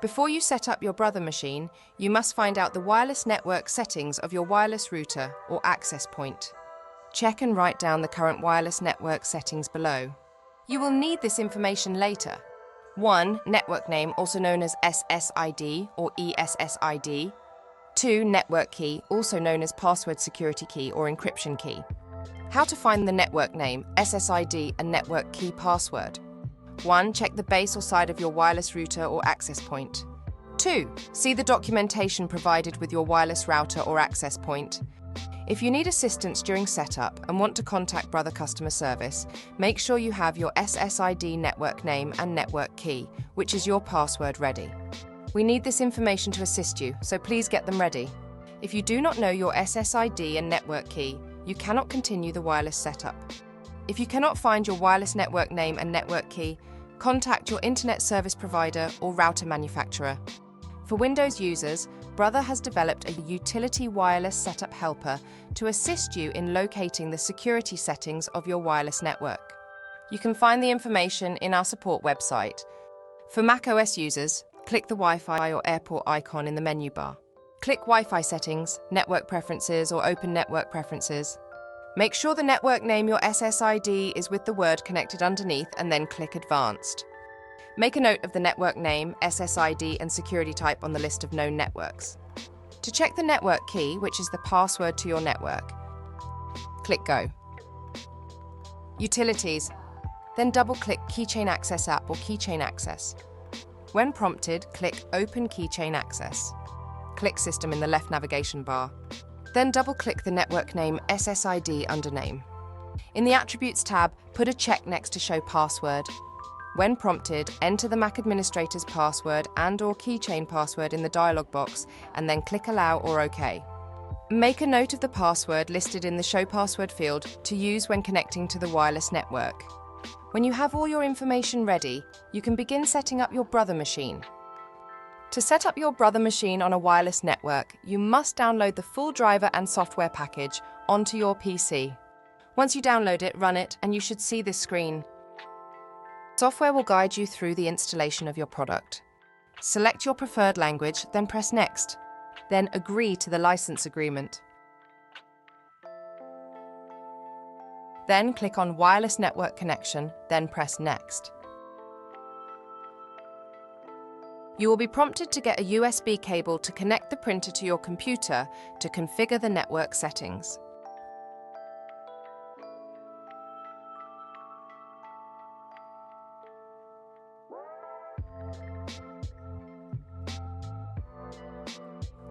Before you set up your Brother machine, you must find out the wireless network settings of your wireless router or access point. Check and write down the current wireless network settings below. You will need this information later. 1. Network name, also known as SSID or ESSID. 2. Network key, also known as password security key or encryption key. How to find the network name, SSID and network key password. 1. Check the base or side of your wireless router or access point. 2. See the documentation provided with your wireless router or access point. If you need assistance during setup and want to contact Brother customer service, make sure you have your SSID network name and network key, which is your password, ready. We need this information to assist you, so please get them ready. If you do not know your SSID and network key, you cannot continue the wireless setup. If you cannot find your wireless network name and network key, contact your internet service provider or router manufacturer. For Windows users, Brother has developed a utility wireless setup helper to assist you in locating the security settings of your wireless network. You can find the information in our support website. For macOS users, click the Wi-Fi or airport icon in the menu bar. Click Wi-Fi settings, network preferences, or open network preferences. Make sure the network name your SSID is with the word connected underneath and then click Advanced. Make a note of the network name, SSID, and security type on the list of known networks. To check the network key, which is the password to your network, click Go. Utilities. Then double-click Keychain Access app or Keychain Access. When prompted, click Open Keychain Access. Click System in the left navigation bar. Then double-click the network name SSID under Name. In the Attributes tab, put a check next to Show Password. When prompted, enter the Mac administrator's password and/or keychain password in the dialog box and then click Allow or OK. Make a note of the password listed in the Show Password field to use when connecting to the wireless network. When you have all your information ready, you can begin setting up your Brother machine. To set up your Brother machine on a wireless network, you must download the full driver and software package onto your PC. Once you download it, run it, and you should see this screen. Software will guide you through the installation of your product. Select your preferred language, then press Next. Then agree to the license agreement. Then click on Wireless Network Connection, then press Next. You will be prompted to get a USB cable to connect the printer to your computer to configure the network settings.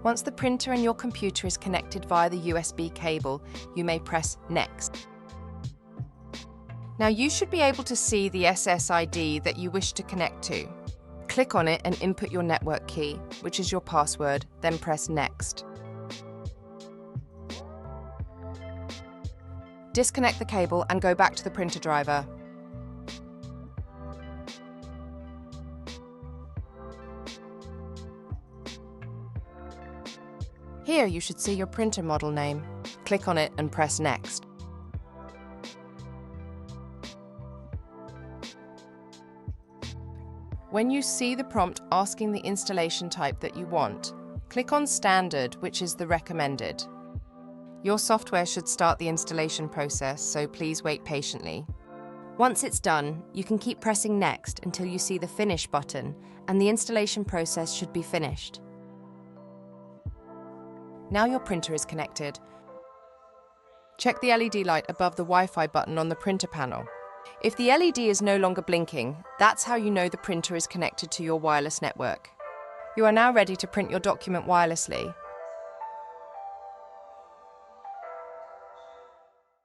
Once the printer and your computer is connected via the USB cable, you may press Next. Now you should be able to see the SSID that you wish to connect to. Click on it and input your network key, which is your password, then press Next. Disconnect the cable and go back to the printer driver. Here you should see your printer model name. Click on it and press Next. When you see the prompt asking the installation type that you want, click on Standard, which is the recommended. Your software should start the installation process, so please wait patiently. Once it's done, you can keep pressing Next until you see the Finish button, and the installation process should be finished. Now your printer is connected. Check the LED light above the Wi-Fi button on the printer panel. If the LED is no longer blinking, that's how you know the printer is connected to your wireless network. You are now ready to print your document wirelessly.